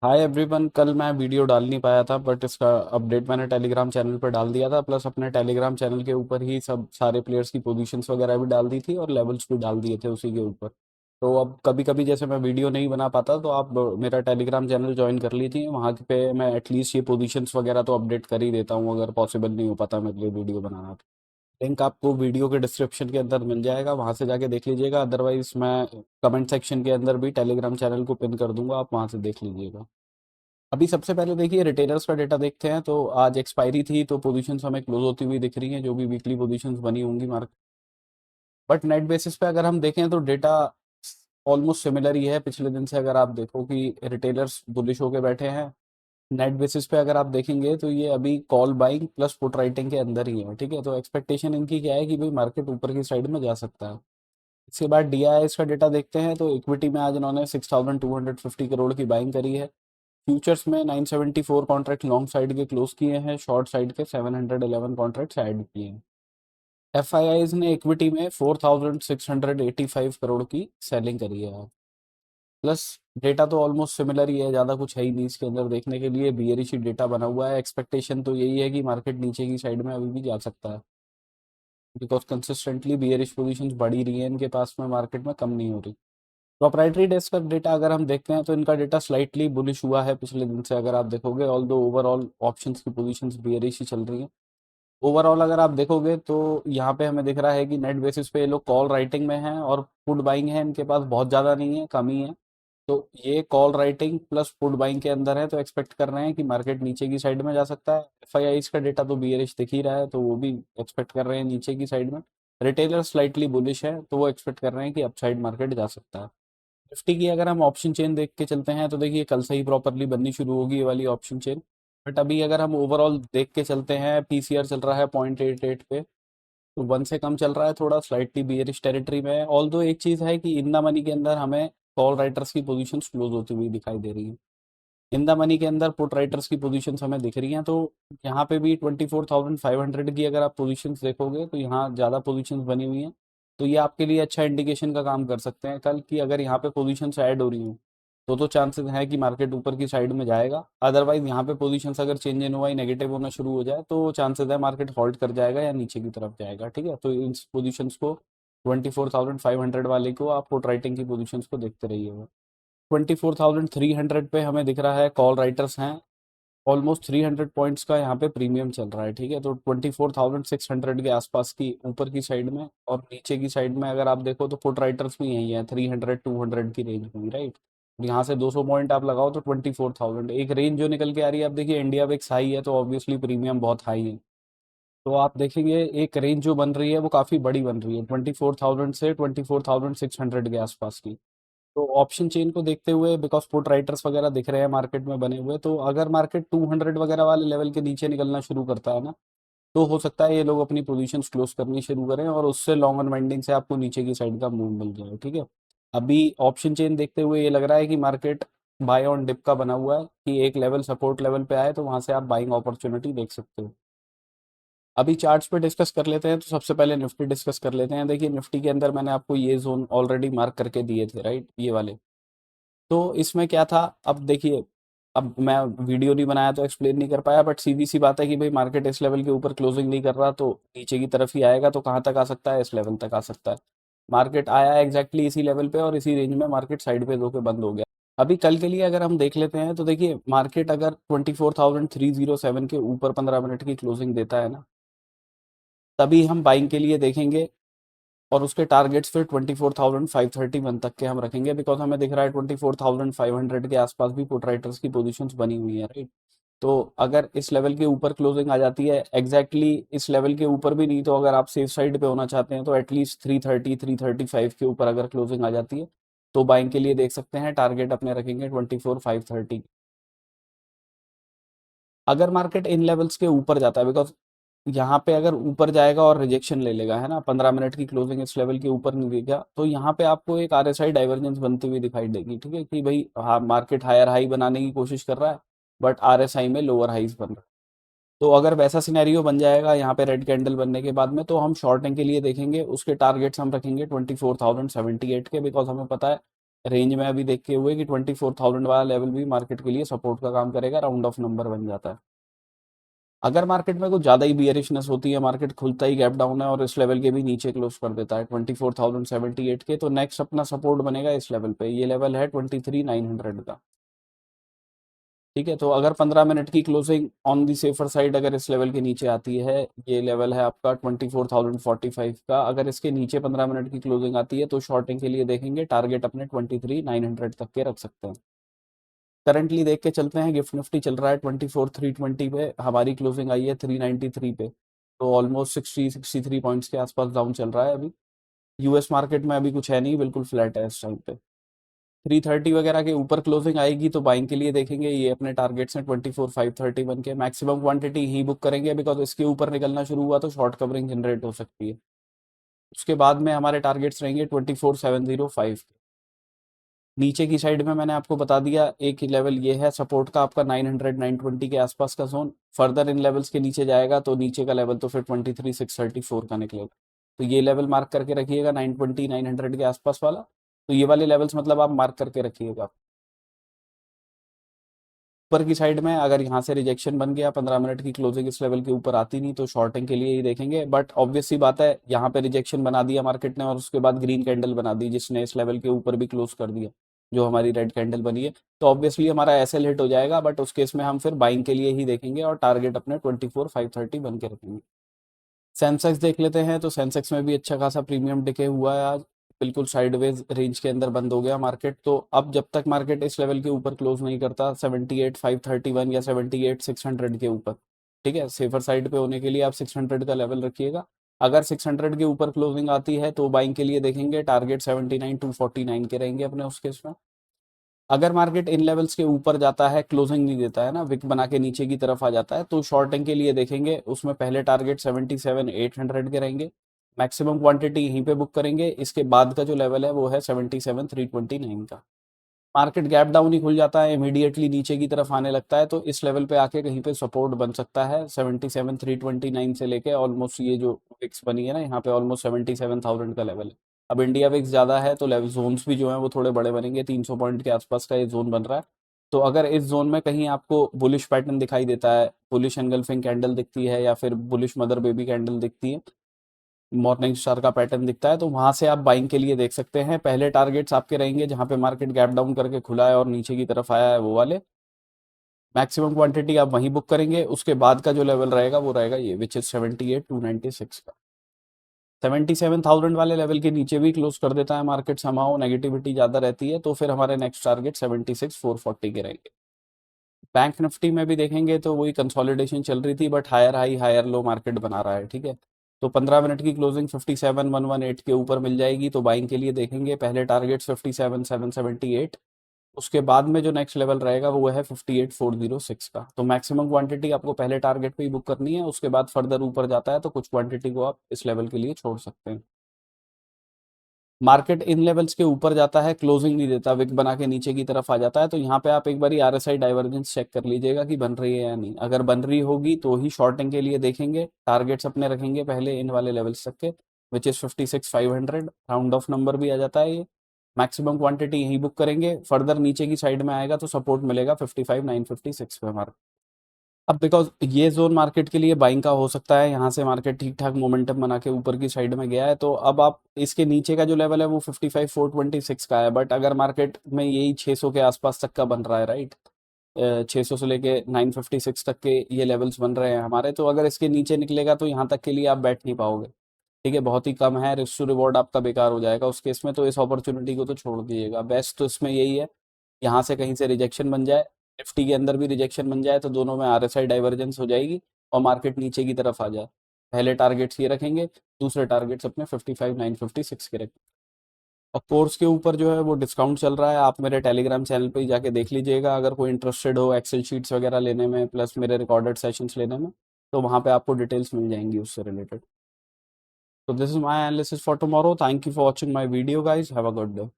Hi everyone. कल मैं video डाल नहीं पाया था बट इसका अपडेट मैंने टेलीग्राम चैनल पर डाल दिया था। प्लस अपने टेलीग्राम चैनल के ऊपर ही सब सारे प्लेयर्स की पोजीशंस वगैरह भी डाल दी थी और लेवल्स भी डाल दिए थे उसी के ऊपर। तो अब कभी कभी जैसे मैं वीडियो नहीं बना पाता तो आप मेरा टेलीग्राम चैनल ज्वाइन कर लीजिए। वहाँ पे मैं एटलीस्ट ये पोजीशंस वगैरह तो अपडेट कर ही देता हूँ अगर पॉसिबल नहीं हो पाता मेरे लिए वीडियो बनाना तो। लिंक आपको वीडियो के डिस्क्रिप्शन के अंदर मिल जाएगा, वहाँ से जाके देख लीजिएगा। अदरवाइज मैं कमेंट सेक्शन के अंदर भी टेलीग्राम चैनल को पिन कर दूंगा, आप वहाँ से देख लीजिएगा। अभी सबसे पहले देखिए रिटेलर्स का डेटा देखते हैं। तो आज एक्सपायरी थी तो पोजीशंस हमें क्लोज होती हुई दिख रही हैं, जो भी वीकली पोजीशंस बनी होंगी मार्केट। बट नेट बेसिस पे अगर हम देखें तो डेटा ऑलमोस्ट सिमिलर ही है पिछले दिन से। अगर आप देखो कि रिटेलर्स बुलिश होके बैठे हैं, नेट बेसिस पे अगर आप देखेंगे तो ये अभी call buying plus put writing के अंदर ही है। ठीक है, तो एक्सपेक्टेशन इनकी क्या है कि भाई मार्केट ऊपर की साइड में जा सकता है। इसके बाद डीआईएस का डेटा देखते हैं। तो इक्विटी में आज इन्होंने 6,250 करोड़ की बाइंग करी है। फ्यूचर्स में 974 कॉन्ट्रैक्ट लॉन्ग साइड के क्लोज किए हैं, शॉर्ट साइड के 711 कॉन्ट्रैक्ट ऐड किए हैं। एफआईआईज ने इक्विटी में 4,685 करोड़ की सेलिंग करी है। प्लस डेटा तो ऑलमोस्ट सिमिलर ही है, ज़्यादा कुछ है ही नहीं इसके अंदर देखने के लिए। बियरिश ही डेटा बना हुआ है। एक्सपेक्टेशन तो यही है कि मार्केट नीचे की साइड में अभी भी जा सकता है, बिकॉज कंसिस्टेंटली बियरिश पोजीशंस बढ़ी रही है इनके पास में, मार्केट में कम नहीं हो रही। प्रोप्राइटरी डेस्क का डेटा अगर हम देखते हैं तो इनका डेटा स्लाइटली बुलिश हुआ है पिछले दिन से, अगर आप देखोगे। ऑल दो ओवरऑल ऑप्शंस की पोजीशंस बेयरिश ही चल रही हैं। ओवरऑल अगर आप देखोगे तो यहाँ पे हमें दिख रहा है कि नेट बेसिस पे ये लोग कॉल राइटिंग में हैं और पुट बाइंग है इनके पास बहुत ज़्यादा नहीं है, कम ही है। तो ये call writing plus put buying के अंदर है, तो एक्सपेक्ट कर रहे हैं कि मार्केट नीचे की साइड में जा सकता है। एफआईआई का डेटा तो बियरिश दिख ही रहा है, तो वो भी एक्सपेक्ट कर रहे हैं नीचे की साइड में। रिटेलर स्लाइटली बुलिश है तो वो एक्सपेक्ट कर रहे हैं कि अपसाइड मार्केट जा सकता है। निफ्टी की अगर हम ऑप्शन चेन देख के चलते हैं तो देखिए कल से ही प्रॉपरली बननी शुरू होगी ये वाली ऑप्शन चेन। बट अभी अगर हम ओवरऑल देख के चलते हैं, पीसीआर चल रहा है 0.88 पे, तो 1 से कम चल रहा है, थोड़ा स्लाइटली बियरिश टेरिटरी में है। ऑल दो एक चीज़ है कि इन द मनी के अंदर हमें कॉल राइटर्स की पोजीशंस क्लोज होती हुई दिखाई दे रही है। इन द मनी के अंदर पुट राइटर्स की पोजीशंस हमें दिख रही हैं। तो यहाँ पे भी 24,500 की अगर आप पोजीशंस देखोगे तो यहाँ ज़्यादा पोजीशंस बनी हुई हैं। तो ये आपके लिए अच्छा इंडिकेशन का काम कर सकते हैं कल, कि अगर यहाँ पे पोजीशंस ऐड हो रही हूँ तो चांसेस हैं कि मार्केट ऊपर की साइड में जाएगा। अदरवाइज यहाँ पे पोजीशंस अगर चेंज इन हुआ नेगेटिव होना शुरू हो जाए तो चांसेस है मार्केट हॉल्ट कर जाएगा या नीचे की तरफ जाएगा। ठीक है, तो इन पोजीशंस को 24,500 वाले को आप पुट राइटिंग की पोजीशंस को देखते रहिएगा। 24,300 पे हमें दिख रहा है कॉल राइटर्स हैं। ऑलमोस्ट 300 पॉइंट्स का यहाँ पे प्रीमियम चल रहा है। ठीक है, तो 24,600 के आसपास की ऊपर की साइड में और नीचे की साइड में अगर आप देखो तो पुट राइटर्स भी यही है 300 200 की रेंज में, राइट। यहाँ से 200 पॉइंट आप लगाओ तो 24,000 एक रेंज जो निकल के आ रही है। आप देखिए इंडिया बेक्स हाई है तो ऑब्वियसली प्रीमियम बहुत हाई है। तो आप देखेंगे एक रेंज जो बन रही है वो काफ़ी बड़ी बन रही है, 24,000 से 24,600 के आसपास की। तो ऑप्शन चेन को देखते हुए, बिकॉज पुट राइटर्स वगैरह दिख रहे हैं मार्केट में बने हुए, तो अगर मार्केट 200 वगैरह वाले लेवल के नीचे निकलना शुरू करता है ना, तो हो सकता है ये लोग अपनी पोजीशंस क्लोज करनी शुरू करें और उससे लॉन्ग अनवाइंडिंग से आपको नीचे की साइड का मूव मिल जाए। ठीक है, अभी ऑप्शन चेन देखते हुए ये लग रहा है कि मार्केट बाय ऑन डिप का बना हुआ है, कि एक लेवल सपोर्ट लेवल पे आए तो वहां से आप बाइंग अपॉर्चुनिटी देख सकते हो। अभी चार्ट्स पे डिस्कस कर लेते हैं। तो सबसे पहले निफ्टी डिस्कस कर लेते हैं। देखिए निफ्टी के अंदर मैंने आपको ये जोन ऑलरेडी मार्क करके दिए थे, राइट, ये वाले। तो इसमें क्या था, अब देखिए, अब मैं वीडियो नहीं बनाया तो एक्सप्लेन नहीं कर पाया, बट सीधी सी बात है कि भाई मार्केट इस लेवल के ऊपर क्लोजिंग नहीं कर रहा तो नीचे की तरफ ही आएगा। तो कहाँ तक आ सकता है, इस लेवल तक आ सकता है। मार्केट आया एग्जैक्टली इसी लेवल पे और इसी रेंज में मार्केट साइडवेज होकर बंद हो गया। अभी कल के लिए अगर हम देख लेते हैं तो देखिए मार्केट अगर 24,307 के ऊपर 15 मिनट की क्लोजिंग देता है ना, तभी हम बाइंग के लिए देखेंगे। और उसके टारगेट्स फिर 24,531 तक के हम रखेंगे, बिकॉज हमें दिख रहा है 24,500 के आसपास भी पुट राइटर्स की पोजीशंस बनी हुई है, राइट। तो अगर इस लेवल के ऊपर क्लोजिंग आ जाती है, एग्जैक्टली इस लेवल के ऊपर भी नहीं तो अगर आप सेफ साइड पे होना चाहते हैं तो एटलीस्ट 330 335 के ऊपर अगर क्लोजिंग आ जाती है तो बाइंग के लिए देख सकते हैं। टारगेट अपने रखेंगे 24,530। अगर मार्केट इन लेवल्स के ऊपर जाता है, बिकॉज यहाँ पे अगर ऊपर जाएगा और रिजेक्शन ले लेगा, है ना, 15 मिनट की क्लोजिंग इस लेवल के ऊपर नहीं देगा, तो यहाँ पे आपको एक आरएसआई डाइवर्जेंस बनती हुई दिखाई देगी। ठीक है, कि भाई हाँ मार्केट हायर हाई बनाने की कोशिश कर रहा है बट आरएसआई में लोअर हाईज बन रहा है। तो अगर वैसा सिनेरियो बन जाएगा यहाँ पे रेड कैंडल बनने के बाद में, तो हम शॉर्टिंग के लिए देखेंगे। उसके टारगेट्स हम रखेंगे 24,078 के, बिकॉज हमें पता है रेंज में अभी देखे हुए कि 24,000 वाला लेवल भी मार्केट के लिए सपोर्ट का काम करेगा, राउंड ऑफ नंबर बन जाता है। अगर मार्केट में कुछ ज़्यादा ही बियरिशनेस होती है, मार्केट खुलता ही गैप डाउन है और इस लेवल के भी नीचे क्लोज कर देता है 24,078 के, तो नेक्स्ट अपना सपोर्ट बनेगा इस लेवल पे। ये लेवल है 23,900 का। ठीक है, तो अगर 15 मिनट की closing on the safer side अगर इस लेवल के नीचे आती है, ये लेवल है आपका 24,045 का, अगर इसके नीचे 15 मिनट की क्लोजिंग आती है तो शॉर्टिंग के लिए देखेंगे टारगेट अपने 23,900 तक के रख सकते हैं। करंटली देख के चलते हैं, गिफ्ट निफ्टी चल रहा है 24,320 पे, हमारी क्लोजिंग आई है 393 पे, तो ऑलमोस्ट 63 पॉइंट्स के आसपास डाउन चल रहा है अभी। यूएस मार्केट में अभी कुछ है नहीं, बिल्कुल फ्लैट है इस टाइम पे। 330 वगैरह के ऊपर क्लोजिंग आएगी तो बाइंग के लिए देखेंगे, ये अपने टारगेट्स हैं 24,531 के, मैक्सिमम क्वांटिटी ही बुक करेंगे बिकॉज इसके ऊपर निकलना शुरू हुआ तो शॉर्ट कवरिंग जनरेट हो सकती है। उसके बाद में हमारे टारगेट्स रहेंगे 24,705। नीचे की साइड में मैंने आपको बता दिया, एक ही लेवल ये है सपोर्ट का आपका 900 920 के आसपास का जोन। फर्दर इन लेवल्स के नीचे जाएगा तो नीचे का लेवल तो फिर 23,634 का निकलेगा, तो ये लेवल मार्क करके रखिएगा 920 900 के आसपास वाला। तो ये वाले लेवल्स मतलब आप मार्क करके रखिएगा। ऊपर की साइड में अगर यहाँ से रिजेक्शन बन गया, 15 मिनट की क्लोजिंग इस लेवल के ऊपर आती नहीं, तो शॉर्टिंग के लिए ही देखेंगे। बट ऑब्वियस सी बात है, यहाँ पे रिजेक्शन बना दिया मार्केट ने और उसके बाद ग्रीन कैंडल बना दी जिसने इस लेवल के ऊपर भी क्लोज कर दिया, जो हमारी रेड कैंडल बनी है, तो ऑब्वियसली हमारा एसएल हिट हो जाएगा। बट उस केस में हम फिर बाइंग के लिए ही देखेंगे और टारगेट अपने 24,530 बन के रखेंगे। सेंसेक्स देख लेते हैं, तो सेंसेक्स में भी अच्छा खासा प्रीमियम डिके हुआ है आज, बिल्कुल साइडवेज रेंज के अंदर बंद हो गया मार्केट। तो अब जब तक मार्केट इस लेवल के ऊपर क्लोज नहीं करता 78,531 या 78,600 के ऊपर, ठीक है, सेफर साइड पे होने के लिए आप 600 का लेवल रखिएगा। अगर 600 के ऊपर क्लोजिंग आती है तो बाइंग के लिए देखेंगे, टारगेट 79,249 के रहेंगे अपने उस केस में। अगर मार्केट इन लेवल्स के ऊपर जाता है, क्लोजिंग नहीं देता है ना, विक बना के नीचे की तरफ आ जाता है, तो शॉर्टिंग के लिए देखेंगे, उसमें पहले टारगेट 77,800 के रहेंगे, मैक्सिमम क्वांटिटी यहीं पे बुक करेंगे। इसके बाद का जो लेवल है वो है 77,329 का। मार्केट गैप डाउन ही खुल जाता है, इमीडिएटली नीचे की तरफ आने लगता है, तो इस लेवल पे आके कहीं पे सपोर्ट बन सकता है 77,329 से लेके ऑलमोस्ट ये जो विक्स बनी है ना यहाँ पे, ऑलमोस्ट 77,000 का लेवल है। अब इंडिया विक्स ज़्यादा है तो लेवल जोन्स भी जो है वो थोड़े बड़े बनेंगे, 300 पॉइंट के आसपास का ये जोन बन रहा है। तो अगर इस जोन में कहीं आपको बुलिश पैटर्न दिखाई देता है, बुलिश एंगल्फिंग कैंडल दिखती है या फिर बुलिश मदर बेबी कैंडल दिखती है, मॉर्निंग स्टार का पैटर्न दिखता है, तो वहां से आप बाइंग के लिए देख सकते हैं। पहले टारगेट्स आपके रहेंगे जहां पे मार्केट गैप डाउन करके खुला है और नीचे की तरफ आया है वो वाले, मैक्सिमम क्वांटिटी आप वहीं बुक करेंगे। उसके बाद का जो लेवल रहेगा वो रहेगा ये, विच इज 78,296 का। 77,000 वाले लेवल के नीचे भी क्लोज कर देता है मार्केट, समाओ नेगेटिविटी ज़्यादा रहती है, तो फिर हमारे नेक्स्ट टारगेट 76,440 के रहेंगे। बैंक निफ्टी में भी देखेंगे तो वही कंसोलिडेशन चल रही थी, but higher high higher low market बना रहा है, ठीक है। तो 15 मिनट की क्लोजिंग 57,118 के ऊपर मिल जाएगी तो बाइंग के लिए देखेंगे, पहले टारगेट 57,778। उसके बाद में जो नेक्स्ट लेवल रहेगा वो है 58,406 का। तो मैक्सिमम क्वांटिटी आपको पहले टारगेट पे ही बुक करनी है, उसके बाद फर्दर ऊपर जाता है तो कुछ क्वांटिटी को आप इस लेवल के लिए छोड़ सकते हैं। मार्केट इन लेवल्स के ऊपर जाता है, क्लोजिंग नहीं देता, विक बना के नीचे की तरफ आ जाता है, तो यहाँ पे आप एक बार आरएसआई डाइवर्जेंस चेक कर लीजिएगा कि बन रही है या नहीं। अगर बन रही होगी तो ही शॉर्टिंग के लिए देखेंगे, टारगेट्स अपने रखेंगे पहले इन वाले लेवल्स तक के, which is 56,500, round of number भी आ जाता है ये। मैक्सिमम क्वांटिटी यही बुक करेंगे, फर्दर नीचे की साइड में आएगा तो सपोर्ट मिलेगा 55,956 पे हमारा। अब बिकॉज ये जोन मार्केट के लिए बाइंग का हो सकता है, यहाँ से मार्केट ठीक ठाक मोमेंटम बना के ऊपर की साइड में गया है, तो अब आप इसके नीचे का जो लेवल है वो 55,426 का है, बट अगर मार्केट में यही 600 के आसपास तक का बन रहा है, राइट, 600 से लेके 956 तक के ये लेवल्स बन रहे हैं हमारे, तो अगर इसके नीचे निकलेगा तो यहाँ तक के लिए आप बैठ नहीं पाओगे, ठीक है, बहुत ही कम है, रिस्क टू रिवॉर्ड आपका बेकार हो जाएगा उस केस में, तो इस अपॉर्चुनिटी को तो छोड़ दीजिएगा। बेस्ट तो इसमें यही है, यहाँ से कहीं से रिजेक्शन बन जाए, निफ्टी के अंदर भी रिजेक्शन बन जाए, तो दोनों में आरएसआई डाइवर्जेंस हो जाएगी और मार्केट नीचे की तरफ आ जाए। पहले टारगेट्स ये रखेंगे, दूसरे टारगेट्स अपने 55,956 के रखेंगे। और कोर्स के ऊपर जो है वो डिस्काउंट चल रहा है, आप मेरे टेलीग्राम चैनल पे ही जाके देख लीजिएगा, अगर कोई इंटरेस्टेड हो एक्सेल शीट्स वगैरह लेने में प्लस मेरे रिकॉर्डेड सेशंस लेने में, तो वहाँ पे आपको डिटेल्स मिल जाएंगी उससे रिलेटेड। तो this is my analysis for tomorrow, thank you for watching my video guys, have a good day.